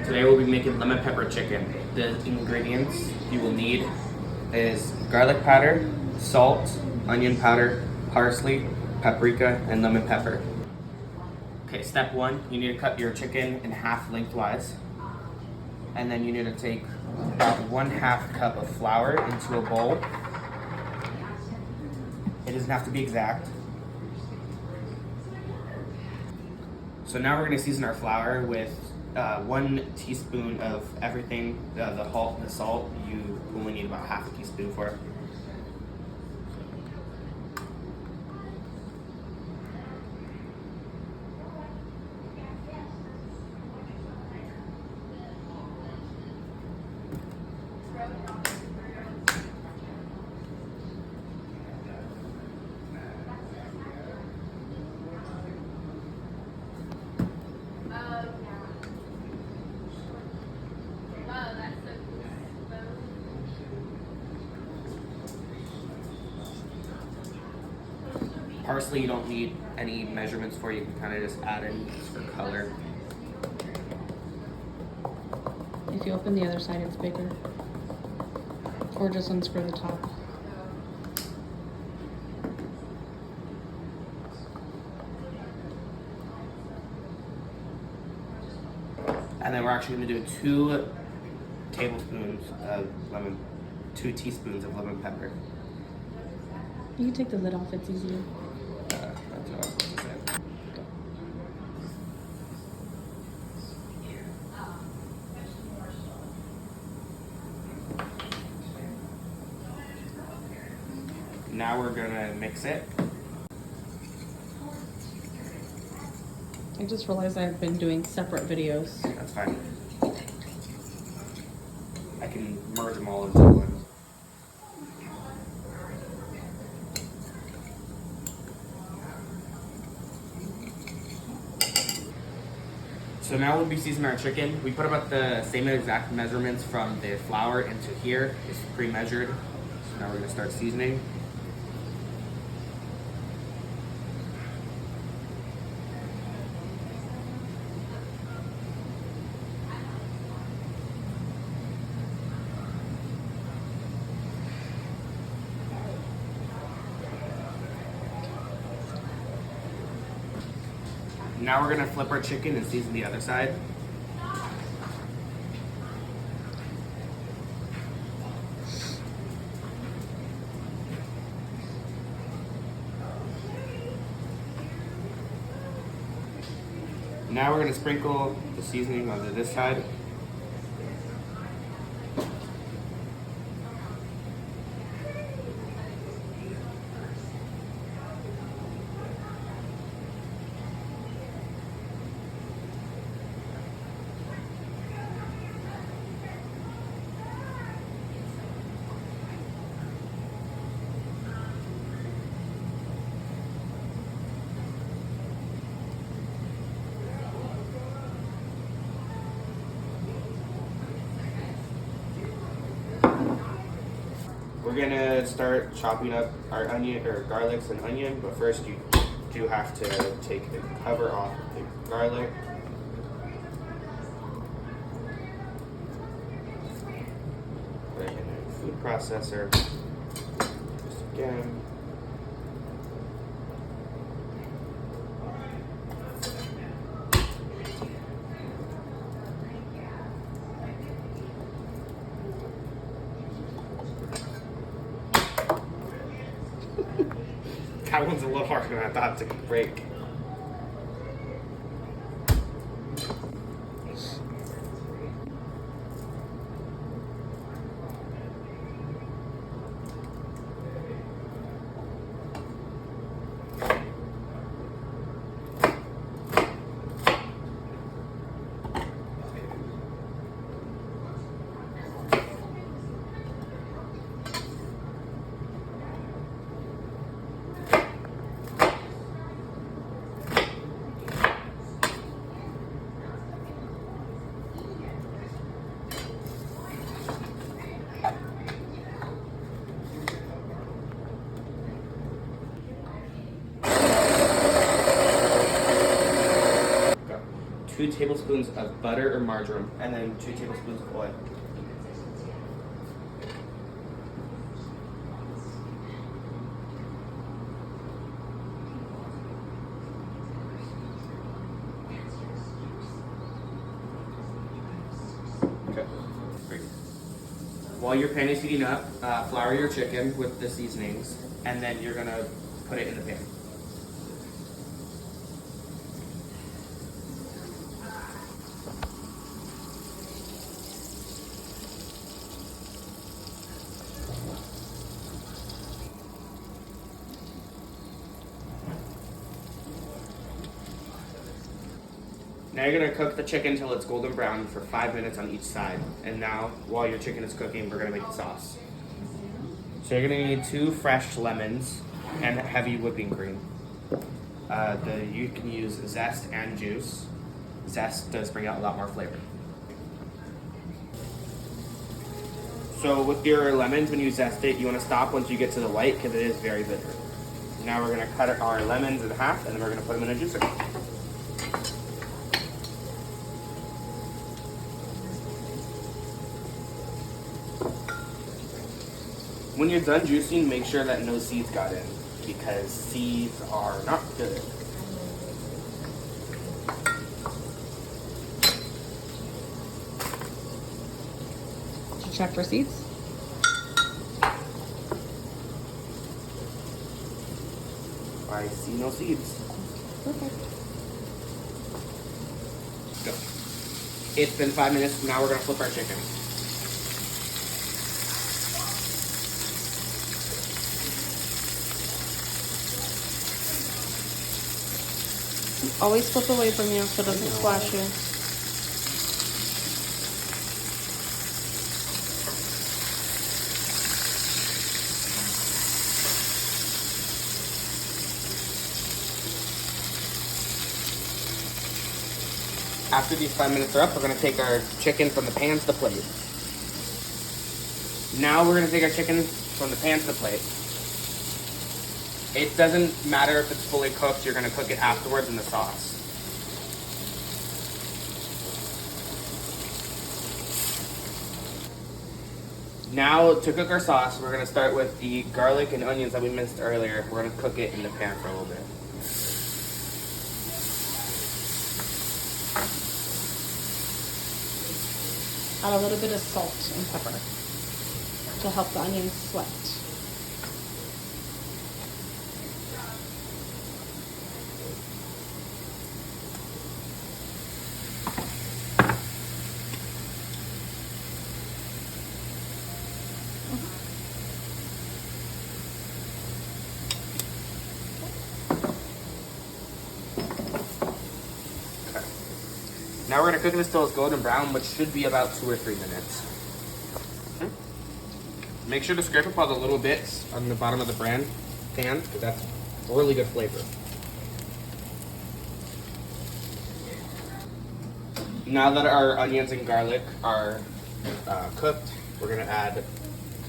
Today we'll be making lemon pepper chicken. The ingredients you will need is garlic powder, salt, onion powder, parsley, paprika, and lemon pepper. Okay, step one, you need to cut your chicken in half lengthwise. And then you need to take about 1/2 cup of flour into a bowl. It doesn't have to be exact. So now we're gonna season our flour with 1 teaspoon of everything. The salt, you only need about 1/2 teaspoon for. Parsley you don't need any measurements for, you can kind of just add in just for color. If you open the other side, it's bigger. Or just unscrew the top. And then we're actually going to do 2 teaspoons of lemon pepper. You can take the lid off, it's easier. That's what I was supposed to say. Now we're gonna mix it. I just realized I've been doing separate videos. That's fine. I can merge them all into one. So now we'll be seasoning our chicken. We put about the same exact measurements from the flour into here. It's pre-measured. So now we're gonna start seasoning. Now we're gonna flip our chicken and season the other side. Now we're gonna sprinkle the seasoning onto this side. We're gonna start chopping up our onion or garlics and onion, but first you do have to take the cover off the garlic. Put it in a food processor. Just again. That one's a little harder than I thought to break. tablespoons of butter or margarine, and then 2 tablespoons of oil. Okay, great. While your pan is heating up, flour your chicken with the seasonings, and then you're gonna put it in the pan. Now you're gonna cook the chicken till it's golden brown for 5 minutes on each side. And now, while your chicken is cooking, we're gonna make the sauce. So you're gonna need 2 fresh lemons and heavy whipping cream. You can use zest and juice. Zest does bring out a lot more flavor. So with your lemons, when you zest it, you wanna stop once you get to the white because it is very bitter. Now we're gonna cut our lemons in half and then we're gonna put them in a juicer. When you're done juicing, make sure that no seeds got in, because seeds are not good. Did you check for seeds? I see no seeds. Perfect. Go. It's been 5 minutes, now we're gonna flip our chicken. Always flip away from you so it doesn't splash you. After these 5 minutes are up, we're gonna take our chicken from the pan to the plate. Now we're gonna take our chicken from the pan to the plate. It doesn't matter if it's fully cooked, you're gonna cook it afterwards in the sauce. Now to cook our sauce, we're gonna start with the garlic and onions that we minced earlier. We're gonna cook it in the pan for a little bit. Add a little bit of salt and pepper to help the onions sweat. Now we're gonna cook this till it's golden brown, which should be about 2 or 3 minutes. Make sure to scrape up all the little bits on the bottom of the pan, because that's really good flavor. Now that our onions and garlic are cooked, we're gonna add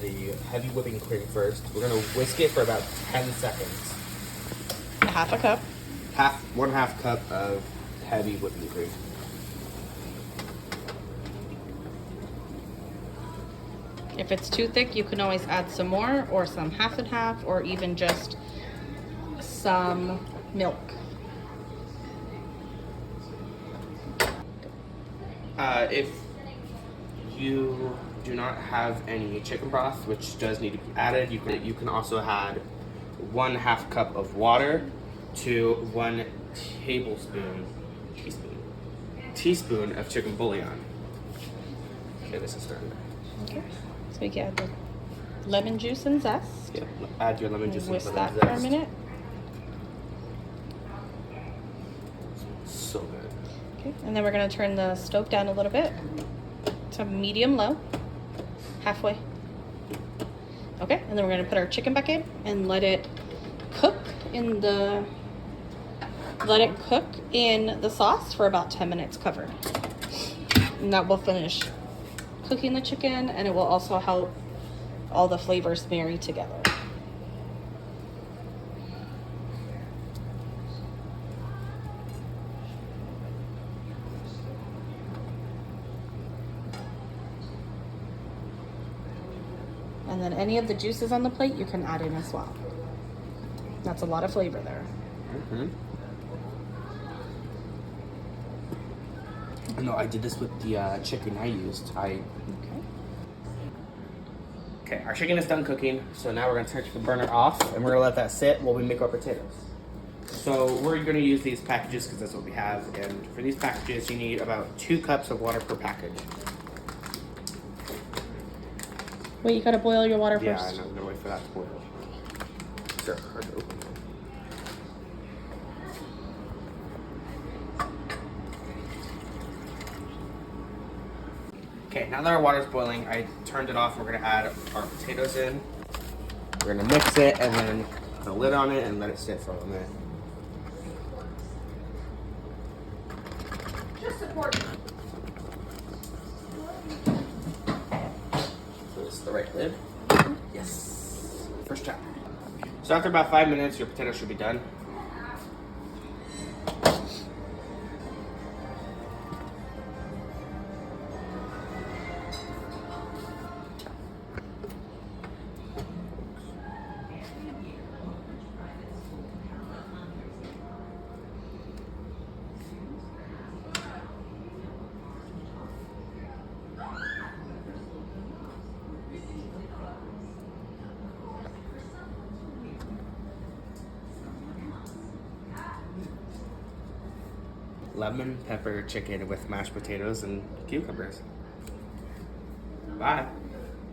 the heavy whipping cream first. We're gonna whisk it for about 10 seconds. Half a cup. 1/2 cup of heavy whipping cream. If it's too thick, you can always add some more, or some half and half, or even just some milk. If you do not have any chicken broth, which does need to be added, you can also add 1/2 cup of water to 1 teaspoon of chicken bouillon. Okay, this is starting. Okay. So we can add the lemon juice and zest. Yeah, add your lemon juice and Whisk lemon that for a zest. minute. So good. Okay. And then we're gonna turn the stove down a little bit to medium low, halfway. Okay. And then we're gonna put our chicken back in and let it cook in the sauce for about 10 minutes covered. And that will finish cooking the chicken, and it will also help all the flavors marry together. And then any of the juices on the plate you can add in as well. That's a lot of flavor there. No, I did this with the chicken I used. Okay, our chicken is done cooking, so now we're gonna turn the burner off and we're gonna let that sit while we make our potatoes. So we're gonna use these packages because that's what we have, and for these packages you need about 2 cups of water per package. Wait, you gotta boil your water Yeah, first. I know, I'm gonna wait for that to boil. Sure, hard to open. Okay, now that our water's boiling, I turned it off. We're gonna add our potatoes in. We're gonna mix it and then put a lid on it and let it sit for a minute. Just support me. So this is the right lid. Yes. First try. So after about 5 minutes, your potatoes should be done. Lemon pepper chicken with mashed potatoes and cucumbers. Bye.